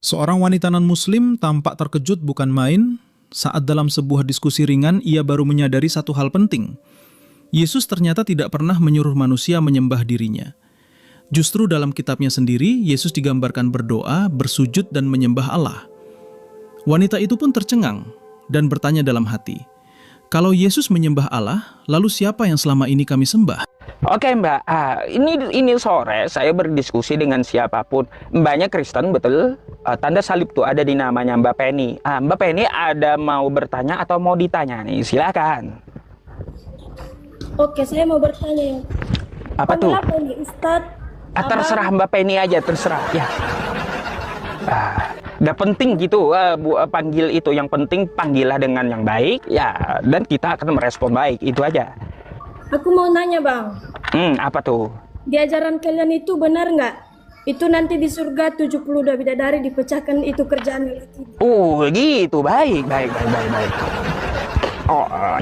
Seorang wanita non-muslim tampak terkejut bukan main saat dalam sebuah diskusi ringan ia baru menyadari satu hal penting. Yesus ternyata tidak pernah menyuruh manusia menyembah dirinya. Justru dalam kitabnya sendiri, Yesus digambarkan berdoa, bersujud, dan menyembah Allah. Wanita itu pun tercengang dan bertanya dalam hati, "Kalau Yesus menyembah Allah, lalu siapa yang selama ini kami sembah?" Oke Mbak, ini sore saya berdiskusi dengan siapapun. Mbaknya Kristen betul? Tanda salib tuh ada di namanya Mbak Penny. Mbak Penny ada mau bertanya atau mau ditanya nih? Silakan. Oke, saya mau bertanya. Apa tuh? Apa ini Ustadz? Terserah Mbak Penny aja, terserah ya. Gak penting gitu panggil itu, yang penting panggillah dengan yang baik ya, dan kita akan merespon baik, itu aja. Aku mau nanya Bang. Apa tuh? Di ajaran kalian itu benar nggak? Itu nanti di surga 72 bidadari dipecahkan itu kerjaan lelaki. Gitu, baik.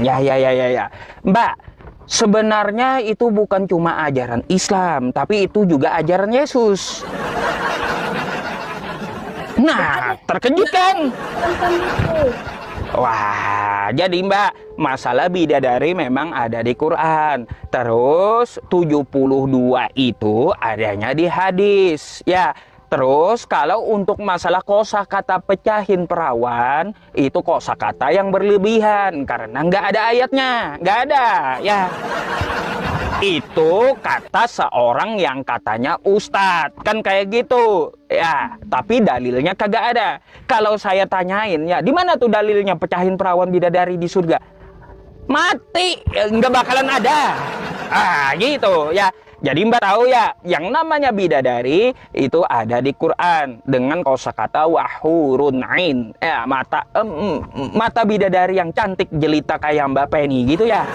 Ya. Mbak, sebenarnya itu bukan cuma ajaran Islam, tapi itu juga ajaran Yesus. Nah, terkejut kan? Wah, jadi Mbak, masalah bidadari memang ada di Quran. Terus 72 itu adanya di hadis. Ya, terus kalau untuk masalah kosakata pecahin perawan, itu kosakata yang berlebihan karena nggak ada ayatnya, nggak ada. Ya, itu kata seorang yang katanya ustadz, kan kayak gitu ya, tapi dalilnya kagak ada. Kalau saya tanyain ya, di mana tuh dalilnya pecahin perawan bidadari di surga? Mati, nggak bakalan ada. Gitu ya. Jadi Mbak tahu ya, yang namanya bidadari itu ada di Quran dengan kosakata wahurun ain. Ya, mata bidadari yang cantik jelita kayak Mbak Penny gitu ya.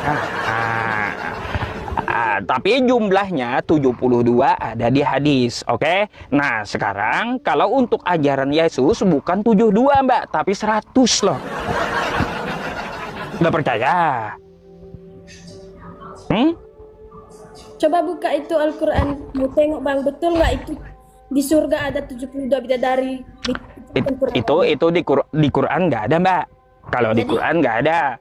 Tapi jumlahnya 72 ada di hadis, oke? Nah, sekarang kalau untuk ajaran Yesus bukan 72 Mbak, tapi 100 loh. Udah percaya? Coba buka itu Al-Quran, mau tengok Bang, betul nggak itu di surga ada 72 bidadari? Itu di Quran nggak ada Mbak. Kalau di Quran nggak ada.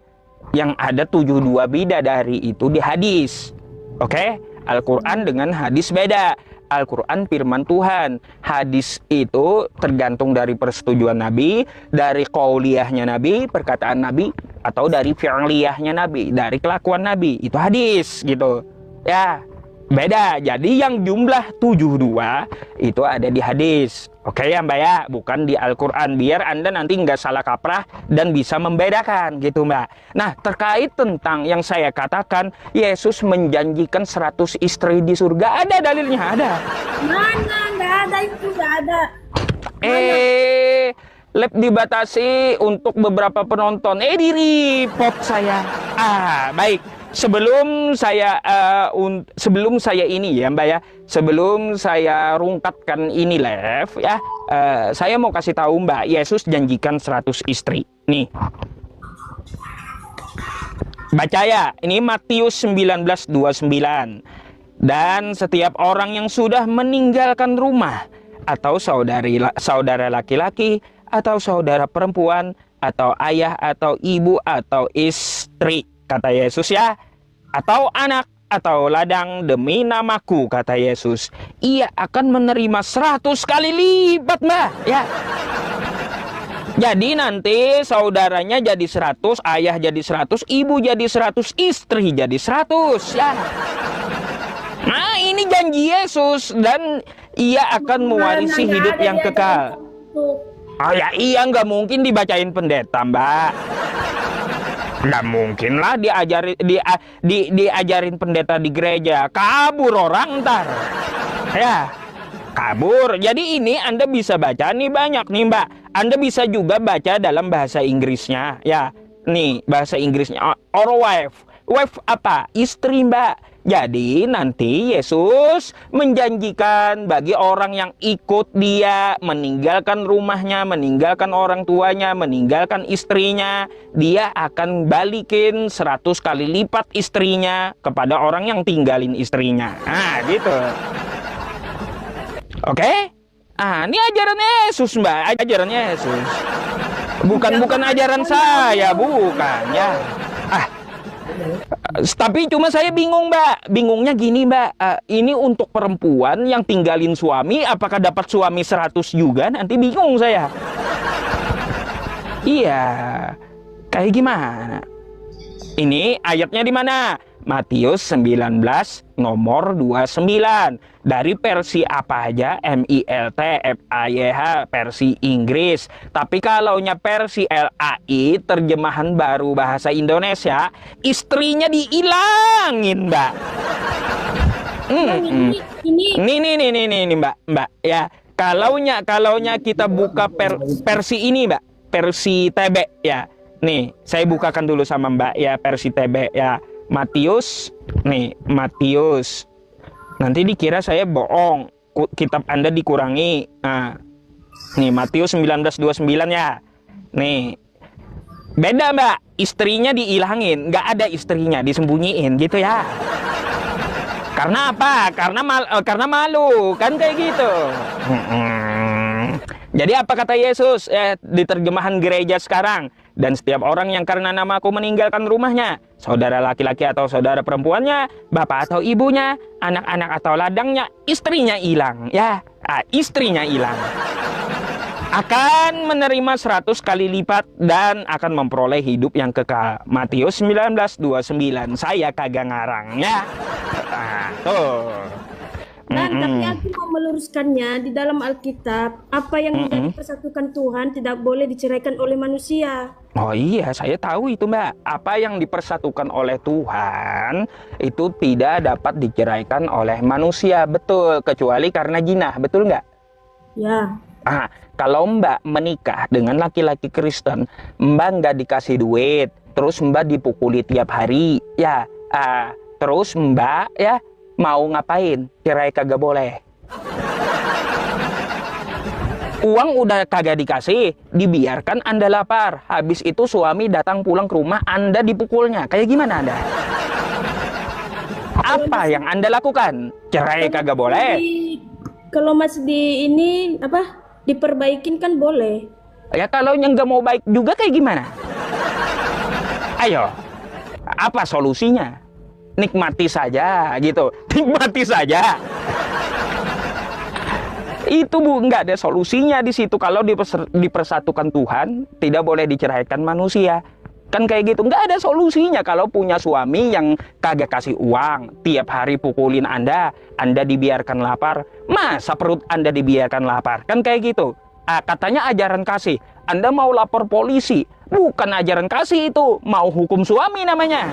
Yang ada 72 bidadari itu di hadis. Oke, Al-Quran dengan hadis beda. Al-Quran firman Tuhan. Hadis itu tergantung dari persetujuan Nabi, dari qauliyahnya Nabi, perkataan Nabi, atau dari fi'liyahnya Nabi, dari kelakuan Nabi. Itu hadis gitu. Ya, beda. Jadi yang jumlah 72 itu ada di hadis. Oke ya Mbak ya, bukan di Al-Quran. Biar Anda nanti nggak salah kaprah dan bisa membedakan gitu Mbak. Nah, terkait tentang yang saya katakan, Yesus menjanjikan 100 istri di surga. Ada dalilnya, ada. Mana? Nggak ada itu, nggak ada. Lab dibatasi untuk beberapa penonton. Di report saya. Baik. Sebelum saya ini ya Mbak ya, sebelum saya rungkatkan ini live ya, saya mau kasih tahu Mbak, Yesus janjikan 100 istri. Nih. Baca ya, ini Matius 19:29. Dan setiap orang yang sudah meninggalkan rumah atau saudara laki-laki atau saudara perempuan atau ayah atau ibu atau istri, kata Yesus ya, atau anak atau ladang demi namaku, kata Yesus, ia akan menerima 100 kali lipat Mbak ya. Jadi nanti saudaranya jadi 100, ayah jadi 100, ibu jadi 100, istri jadi 100 ya. Nah, ini janji Yesus, dan ia akan mewarisi hidup yang kekal. Ya iya, nggak mungkin dibacain pendeta Mbak. Nggak mungkin lah diajarin pendeta di gereja. Kabur orang ntar. Ya, kabur. Jadi ini Anda bisa baca nih banyak nih Mbak. Anda bisa juga baca dalam bahasa Inggrisnya. Ya, nih bahasa Inggrisnya. Or wife. Wife apa? Istri Mbak. Jadi nanti Yesus menjanjikan bagi orang yang ikut dia, meninggalkan rumahnya, meninggalkan orang tuanya, meninggalkan istrinya, dia akan balikin 100 kali lipat istrinya kepada orang yang tinggalin istrinya. Nah gitu. Oke? Ini ajaran Yesus, Mbak, ajaran Yesus. Bukan ajaran saya, bukan ya. Tapi cuma saya bingung, Mbak. Bingungnya gini, Mbak. Ini untuk perempuan yang tinggalin suami, apakah dapat suami 100 juga? Nanti bingung saya. Iya. Kayak gimana? Ini ayatnya di mana? Matius 19 nomor 29. Dari versi apa aja? MILT, FAYH, versi Inggris. Tapi kalaunya versi LAI, terjemahan baru bahasa Indonesia, istrinya diilangin, Mbak. Ini Mbak, ya. Kalaunya kita buka versi ini, Mbak, versi TB ya. Nih, saya bukakan dulu sama Mbak ya, versi TB ya. Matius, nih Matius. Nanti dikira saya bohong, kitab Anda dikurangi. Nah, nih Matius 19:29 ya. Nih, beda, Mbak, istrinya diilangin, nggak ada istrinya, disembunyiin gitu ya. Karena apa? Karena malu, kan kayak gitu. Jadi apa kata Yesus di terjemahan gereja sekarang? Dan setiap orang yang karena namaku meninggalkan rumahnya, saudara laki-laki atau saudara perempuannya, bapak atau ibunya, anak-anak atau ladangnya, istrinya hilang. Ya, istrinya hilang. Akan menerima 100 kali lipat dan akan memperoleh hidup yang kekal. Matius 19:29. Saya kagak ngarang ya. Tuh. Dan tapi aku mau meluruskannya, di dalam Alkitab, apa yang menjadi persatukan Tuhan tidak boleh diceraikan oleh manusia. Oh iya, saya tahu itu, Mbak. Apa yang dipersatukan oleh Tuhan itu tidak dapat diceraikan oleh manusia, betul, kecuali karena jinah, betul nggak? Ya. Kalau Mbak menikah dengan laki-laki Kristen, Mbak nggak dikasih duit, terus Mbak dipukuli tiap hari, ya, terus Mbak ya mau ngapain? Cerai kagak boleh. Uang udah kagak dikasih, dibiarkan Anda lapar. Habis itu suami datang pulang ke rumah, Anda dipukulnya. Kayak gimana Anda? Apa yang Anda lakukan? Cerai kagak boleh. Kalau masih di ini apa? Diperbaikin kan boleh. Ya kalau yang nggak mau baik juga kayak gimana? Ayo, apa solusinya? Nikmati saja gitu, nikmati saja. Itu nggak ada solusinya di situ. Kalau dipersatukan Tuhan, tidak boleh diceraikan manusia. Kan kayak gitu, nggak ada solusinya. Kalau punya suami yang kagak kasih uang, tiap hari pukulin Anda dibiarkan lapar, masa perut Anda dibiarkan lapar? Kan kayak gitu. Katanya ajaran kasih, Anda mau lapor polisi, bukan ajaran kasih itu, mau hukum suami namanya.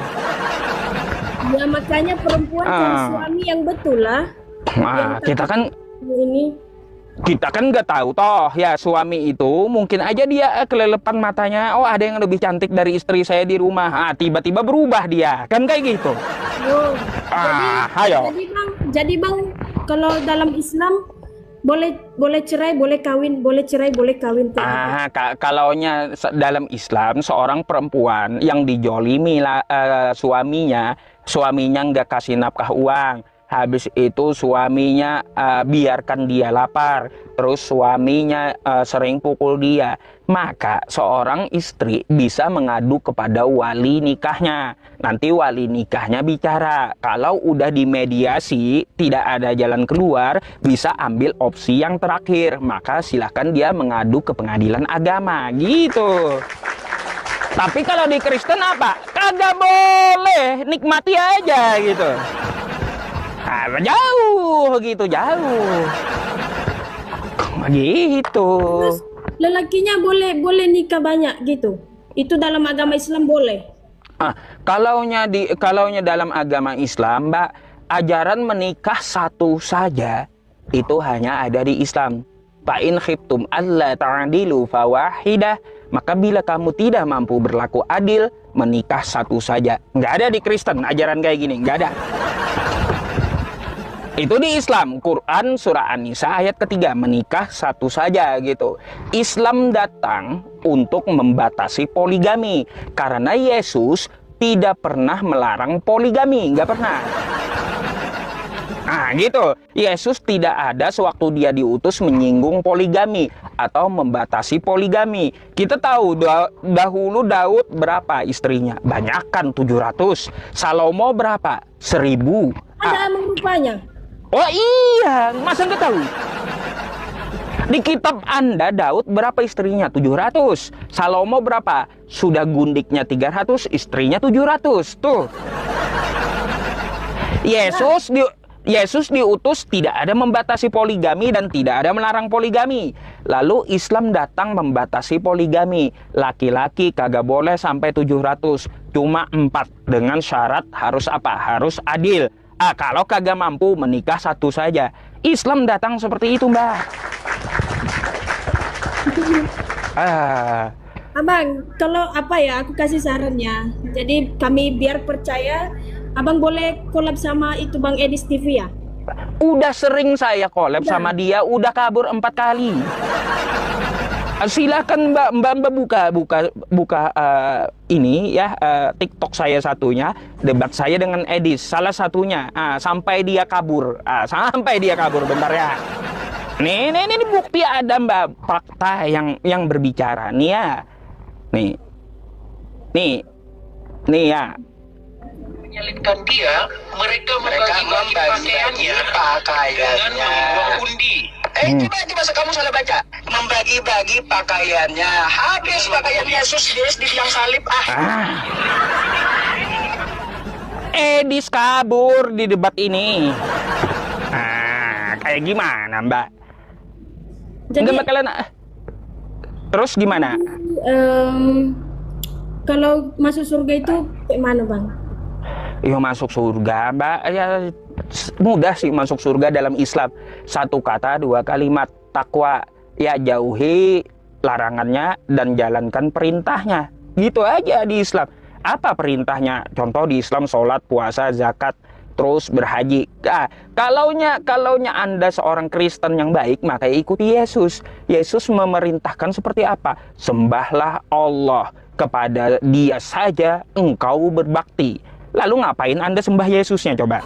Ya makanya perempuan cari suami yang betul lah. Kita kan nggak tahu toh ya, suami itu mungkin aja dia kelelepan matanya, oh ada yang lebih cantik dari istri saya di rumah, tiba-tiba berubah dia, kan kayak gitu. Jadi bang, kalau dalam Islam boleh cerai, boleh kawin, boleh cerai, boleh kawin. Kalaunya dalam Islam, seorang perempuan yang dijolimi suaminya nggak kasih nafkah uang, habis itu suaminya biarkan dia lapar, terus suaminya sering pukul dia, maka seorang istri bisa mengadu kepada wali nikahnya. Nanti wali nikahnya bicara, kalau udah dimediasi tidak ada jalan keluar, bisa ambil opsi yang terakhir, maka silahkan dia mengadu ke pengadilan agama gitu. Tapi kalau di Kristen apa? Kagak boleh, nikmati aja gitu. Jauh gitu. Terus lelakinya boleh nikah banyak gitu. Itu dalam agama Islam boleh. Kalaunya dalam agama Islam, Mbak, ajaran menikah satu saja itu hanya ada di Islam. Fa in khiftum alla ta'dilu fawahidah, maka bila kamu tidak mampu berlaku adil, menikah satu saja. Nggak ada di Kristen ajaran kayak gini, nggak ada. Itu di Islam, Quran surah An-Nisa ayat ketiga, menikah satu saja gitu. Islam datang untuk membatasi poligami, karena Yesus tidak pernah melarang poligami, nggak pernah. Nah, gitu. Yesus tidak ada sewaktu dia diutus menyinggung poligami atau membatasi poligami. Kita tahu dahulu Daud berapa istrinya? Banyakan 700. Salomo berapa? 1000. Ada emang rupanya. Oh iya, masa nggak tahu? Di kitab Anda, Daud berapa istrinya? 700. Salomo berapa? Sudah gundiknya 300, istrinya 700. Tuh. Yesus diutus tidak ada membatasi poligami dan tidak ada melarang poligami. Lalu Islam datang membatasi poligami. Laki-laki kagak boleh sampai 700. Cuma 4. Dengan syarat harus apa? Harus adil. Kalau kagak mampu menikah 1 saja. Islam datang seperti itu, Mbak. Abang, kalau apa ya, aku kasih sarannya. Jadi kami biar percaya, Abang boleh collab sama itu Bang Edis TV ya? Udah sering saya collab sama dia, udah kabur 4 kali. Silakan Mbak buka ini ya, TikTok saya satunya, debat saya dengan Edis, salah satunya, sampai dia kabur, bentar ya. Nih bukti ada Mbak, fakta yang berbicara nih ya. Nih ya. Menyalibkan dia, mereka membagi pakaiannya dengan membuang undi. Coba kamu salah baca. Membagi-bagi pakaiannya. Habis pakaian Yesus di tiang salib. Edis kabur di debat ini. Kayak gimana, Mbak? Jadi Enggak bakalan. Terus gimana? Kalau masuk surga itu kayak mana Bang? Ya masuk surga, Mbak. Ya mudah sih masuk surga dalam Islam. 1 kata 2 kalimat, takwa. Ya jauhi larangannya dan jalankan perintahnya. Gitu aja di Islam. Apa perintahnya? Contoh di Islam sholat, puasa, zakat, terus berhaji. Kalaunya Anda seorang Kristen yang baik, maka ikuti Yesus. Yesus memerintahkan seperti apa? Sembahlah Allah, kepada Dia saja engkau berbakti. Lalu ngapain Anda sembah Yesusnya coba?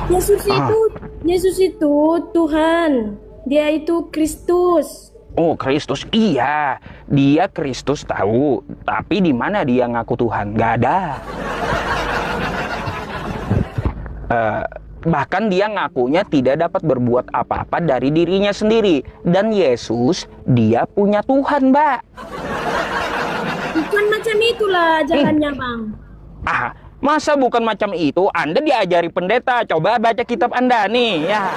Yesus itu Tuhan. Dia itu Kristus. Oh, Kristus. Iya, dia Kristus tahu, tapi di mana dia ngaku Tuhan? Gak ada. Bahkan dia ngakunya tidak dapat berbuat apa-apa dari dirinya sendiri. Dan Yesus, dia punya Tuhan, Mbak. Bukan macam itulah jalannya Bang. Masa bukan macam itu? Anda diajari pendeta. Coba baca kitab Anda nih, ya.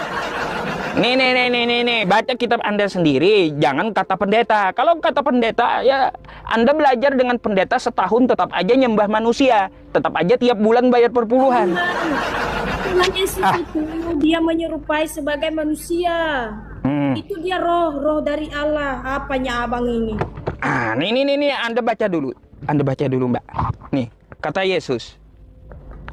Nih, baca kitab Anda sendiri. Jangan kata pendeta. Kalau kata pendeta, ya Anda belajar dengan pendeta setahun tetap aja nyembah manusia. Tetap aja tiap bulan bayar perpuluhan. Tuhan Yesus itu dia menyerupai sebagai manusia. Itu dia roh dari Allah. Apanya abang ini? Nih, Anda baca dulu. Mbak. Nih, kata Yesus.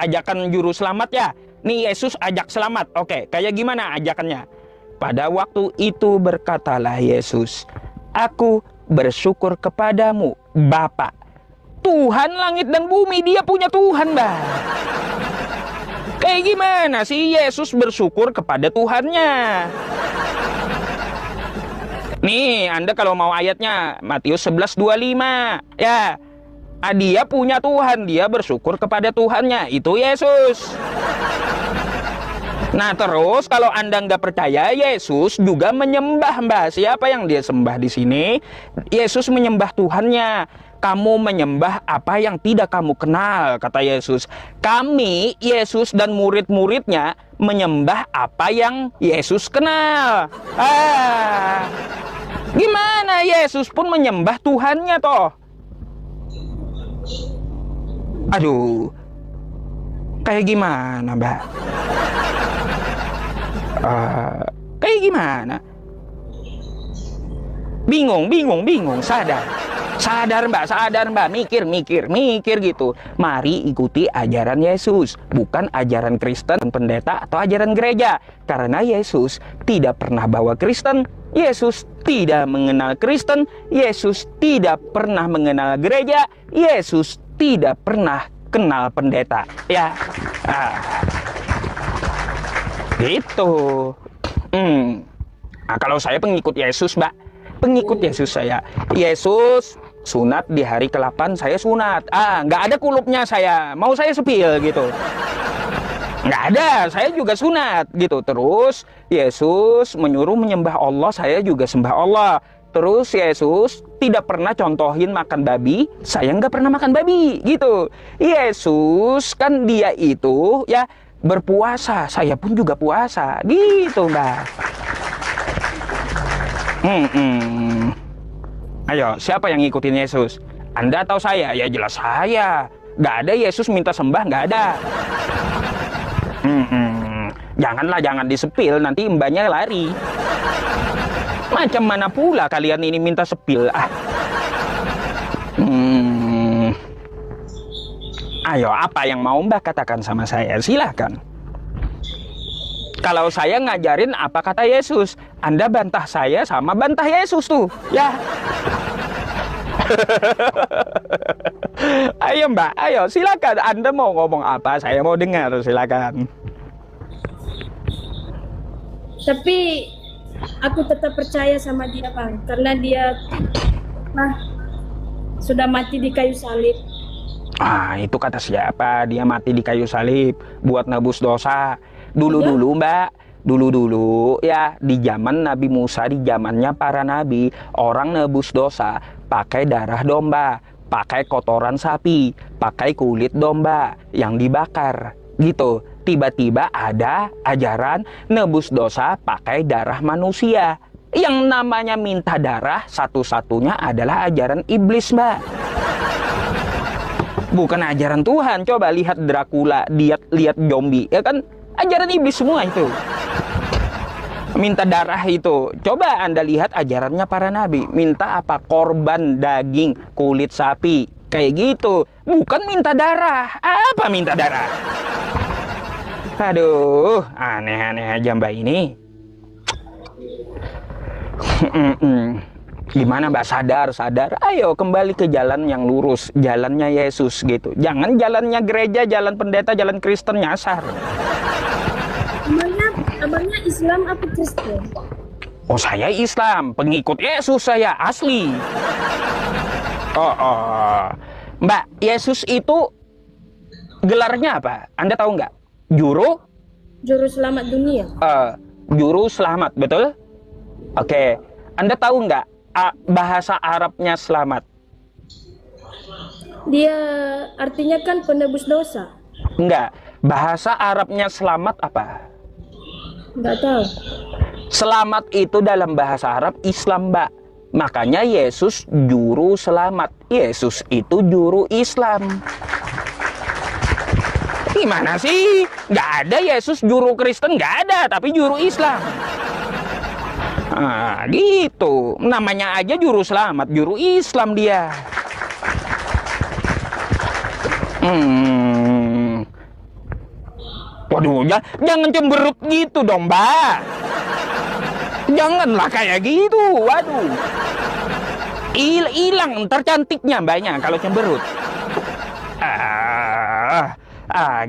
Ajakan juru selamat ya. Nih Yesus ajak selamat. Oke, kayak gimana ajakannya? Pada waktu itu berkatalah Yesus, aku bersyukur kepadamu, Bapa, Tuhan langit dan bumi. Dia punya Tuhan, Mbak. Kayak gimana sih Yesus bersyukur kepada Tuhannya? Nih, Anda kalau mau ayatnya, Matius 11:25. Ya, dia punya Tuhan, dia bersyukur kepada Tuhannya. Itu Yesus. Nah, terus kalau Anda nggak percaya, Yesus juga menyembah, Mbak. Siapa yang dia sembah di sini? Yesus menyembah Tuhannya. Kamu menyembah apa yang tidak kamu kenal, kata Yesus. Kami, Yesus dan murid-muridnya, menyembah apa yang Yesus kenal. Gimana Yesus pun menyembah Tuhannya toh? Aduh, kayak gimana, Mbak? Kayak gimana? Bingung, sadar Mbak, mikir gitu. Mari ikuti ajaran Yesus, bukan ajaran Kristen, pendeta, atau ajaran gereja. Karena Yesus tidak pernah bawa Kristen, Yesus tidak mengenal Kristen, Yesus tidak pernah mengenal gereja, Yesus tidak pernah kenal pendeta. Ya. Gitu. Nah, kalau saya pengikut Yesus, Mbak. Pengikut Yesus saya. Yesus sunat di hari ke-8, saya sunat. Nggak ada kulupnya saya. Mau saya sepil gitu. Nggak ada, saya juga sunat gitu. Terus Yesus menyuruh menyembah Allah, saya juga sembah Allah. Terus Yesus tidak pernah contohin makan babi, saya nggak pernah makan babi gitu. Yesus kan dia itu ya berpuasa, saya pun juga puasa gitu, Mbak. Ayo, siapa yang ngikutin Yesus? Anda atau saya? Ya jelas saya. Nggak ada Yesus minta sembah, nggak ada. Janganlah, jangan disepil, nanti mbaknya lari. Macam mana pula kalian ini minta sepil? Ayo, apa yang mau Mbak katakan sama saya? Silahkan. Kalau saya ngajarin apa kata Yesus, Anda bantah saya sama bantah Yesus tuh, ya. Ayo Mbak, ayo silakan. Anda mau ngomong apa? Saya mau dengar, silakan. Tapi aku tetap percaya sama dia, Bang, karena dia sudah mati di kayu salib. Itu kata siapa? Dia mati di kayu salib buat nebus dosa. Dulu-dulu Mbak, dulu-dulu ya, di zaman Nabi Musa, di zamannya para nabi, orang nebus dosa pakai darah domba, pakai kotoran sapi, pakai kulit domba yang dibakar gitu. Tiba-tiba ada ajaran nebus dosa pakai darah manusia. Yang namanya minta darah satu-satunya adalah ajaran iblis, Mbak. Bukan ajaran Tuhan. Coba lihat Dracula, lihat zombie, ya kan? Ajaran iblis semua itu. Minta darah itu. Coba Anda lihat ajarannya para nabi. Minta apa? Korban daging, kulit sapi. Kayak gitu. Bukan minta darah. Apa minta darah? Aduh, aneh-aneh aja Mbak ini. Gimana Mbak? Sadar. Ayo kembali ke jalan yang lurus, jalannya Yesus gitu. Jangan jalannya gereja, jalan pendeta, jalan Kristen nyasar. Abangnya Islam apa Kristen? Oh, saya Islam, pengikut Yesus saya asli. Oh. Mbak, Yesus itu gelarnya apa? Anda tahu nggak? Juru selamat dunia. Juru selamat, betul? Oke. Anda tahu nggak bahasa Arabnya selamat? Dia artinya kan penebus dosa. Enggak. Bahasa Arabnya selamat apa? Nggak tahu. Selamat itu dalam bahasa Arab Islam, Mbak. Makanya Yesus juru selamat. Yesus itu juru Islam. Gimana sih? Nggak ada Yesus juru Kristen, nggak ada. Tapi juru Islam. Gitu. Namanya aja juru selamat, juru Islam dia. Waduh, jangan cemberut gitu dong, Mbak. Janganlah kayak gitu. Waduh. Hilang ntar cantiknya Mbaknya kalau cemberut.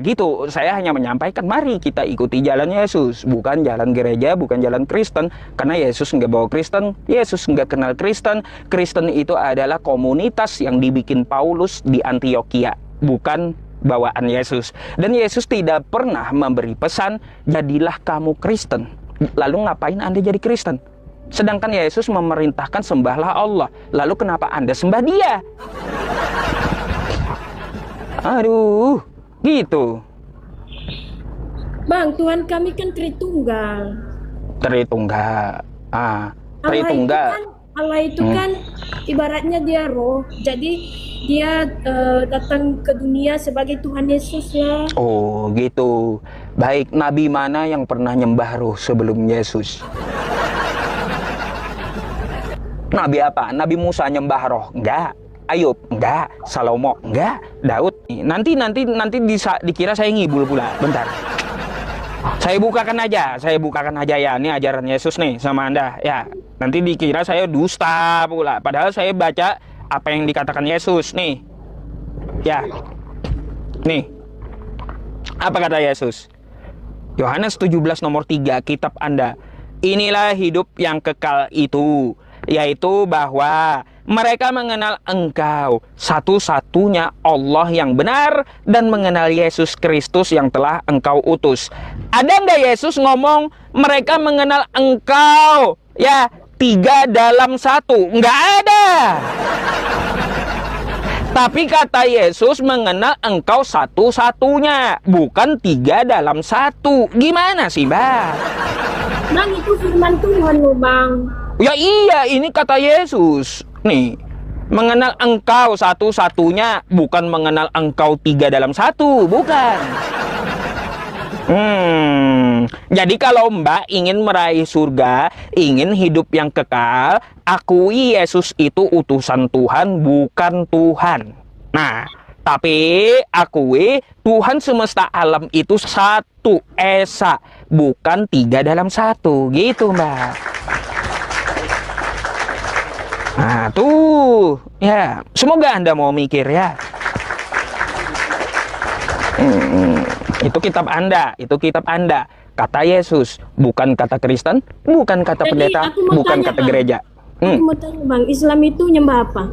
Gitu. Saya hanya menyampaikan, mari kita ikuti jalan Yesus, bukan jalan gereja, bukan jalan Kristen. Karena Yesus nggak bawa Kristen, Yesus nggak kenal Kristen. Kristen itu adalah komunitas yang dibikin Paulus di Antioquia, bukan bawaan Yesus. Dan Yesus tidak pernah memberi pesan, jadilah kamu Kristen. Lalu ngapain Anda jadi Kristen? Sedangkan Yesus memerintahkan sembahlah Allah. Lalu kenapa Anda sembah dia? Aduh, gitu. Bang, Tuhan kami kan Tritunggal. Tritunggal. Tritunggal. Allah itu kan ibaratnya dia roh. Jadi dia datang ke dunia sebagai Tuhan Yesus ya. Oh, gitu. Baik, nabi mana yang pernah nyembah roh sebelum Yesus? Nabi apa? Nabi Musa nyembah roh? Enggak. Ayub? Enggak. Salomo? Enggak. Daud? Nanti dikira saya ngibul pula. Bentar. Saya bukakan aja ya. Ini ajaran Yesus nih sama Anda. Ya, nanti dikira saya dusta pula. Padahal saya baca apa yang dikatakan Yesus nih. Ya. Nih. Apa kata Yesus? Yohanes 17 nomor 3 kitab Anda. Inilah hidup yang kekal itu, yaitu bahwa mereka mengenal Engkau, satu-satunya Allah yang benar, dan mengenal Yesus Kristus yang telah Engkau utus. Ada nggak Yesus ngomong mereka mengenal Engkau, ya, 3 dalam 1? Nggak ada. Tapi kata Yesus mengenal Engkau satu-satunya, bukan 3 dalam 1. Gimana sih, Bang? Bang, itu firman Tuhan loh, Bang. Ya iya, ini kata Yesus. Nih, mengenal Engkau satu-satunya, bukan mengenal Engkau 3 dalam 1, bukan. Jadi kalau Mbak ingin meraih surga, ingin hidup yang kekal, akui Yesus itu utusan Tuhan, bukan Tuhan. Nah, tapi akui Tuhan semesta alam itu satu, esa, bukan 3 dalam 1. Gitu, Mbak. Nah, tuh. Ya, semoga Anda mau mikir ya. Itu kitab Anda, itu kitab Anda. Kata Yesus, bukan kata Kristen, bukan kata Jadi, pendeta, aku mau bukan tanya, kata Bang. gereja. Aku mau tanya, Bang, Islam itu nyembah apa?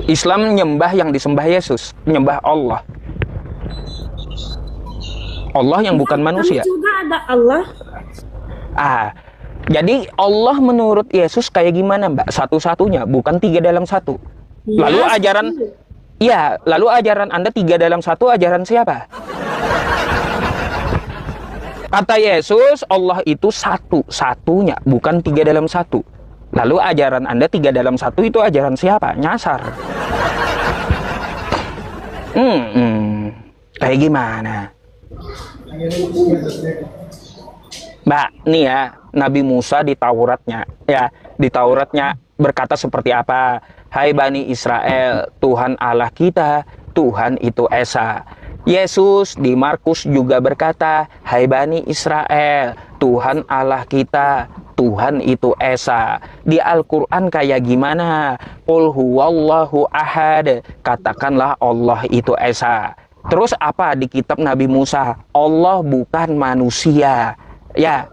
Islam nyembah yang disembah Yesus, nyembah Allah. Allah yang bukan manusia. Kami juga ada Allah. Jadi Allah menurut Yesus kayak gimana, Mbak? Satu-satunya, bukan 3 dalam 1. Lalu Ya, ajaran, ya, lalu ajaran Anda 3 dalam 1, ajaran siapa? Kata Yesus, Allah itu satu-satunya, bukan 3 dalam 1. Lalu ajaran Anda 3 dalam 1 itu ajaran siapa? Nyasar. Kayak gimana? Mbak, nih ya, Nabi Musa di Tauratnya, ya, di Tauratnya berkata seperti apa? Hai Bani Israel, Tuhan Allah kita, Tuhan itu Esa. Yesus di Markus juga berkata, hai Bani Israel, Tuhan Allah kita, Tuhan itu Esa. Di Al-Quran kayak gimana? Qul huwallahu ahad, katakanlah Allah itu Esa. Terus apa di kitab Nabi Musa? Allah bukan manusia, ya,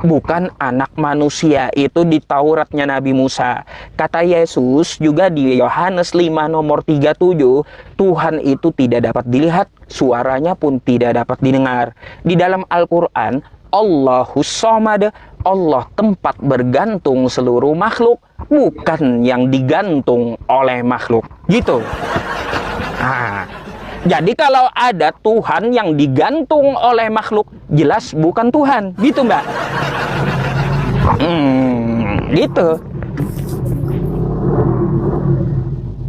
bukan anak manusia. Itu di Tauratnya Nabi Musa. Kata Yesus juga di Yohanes 5 nomor 37, Tuhan itu tidak dapat dilihat, suaranya pun tidak dapat didengar. Di dalam Al-Quran, Allahus Somad, Allah tempat bergantung seluruh makhluk, bukan yang digantung oleh makhluk. Gitu. Jadi kalau ada Tuhan yang digantung oleh makhluk, jelas bukan Tuhan. Gitu, Mbak. Gitu.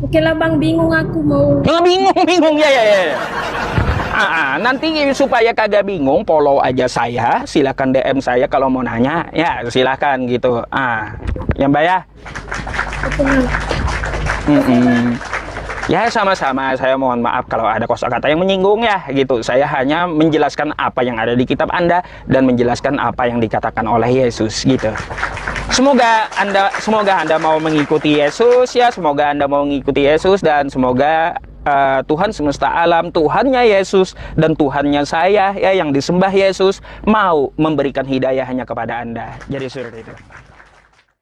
Oke lah, Bang, bingung aku mau. Bingung ya. Nanti supaya kagak bingung, follow aja saya, silakan DM saya kalau mau nanya, ya silakan gitu. Ya Mbak ya. Ya sama-sama, saya mohon maaf kalau ada kosakata yang menyinggung ya gitu. Saya hanya menjelaskan apa yang ada di kitab Anda dan menjelaskan apa yang dikatakan oleh Yesus gitu. Semoga Anda mau mengikuti Yesus ya, semoga Anda mau mengikuti Yesus, dan semoga Tuhan semesta alam, Tuhannya Yesus dan Tuhannya saya ya yang disembah Yesus mau memberikan hidayahnya kepada Anda. Jadi seperti itu.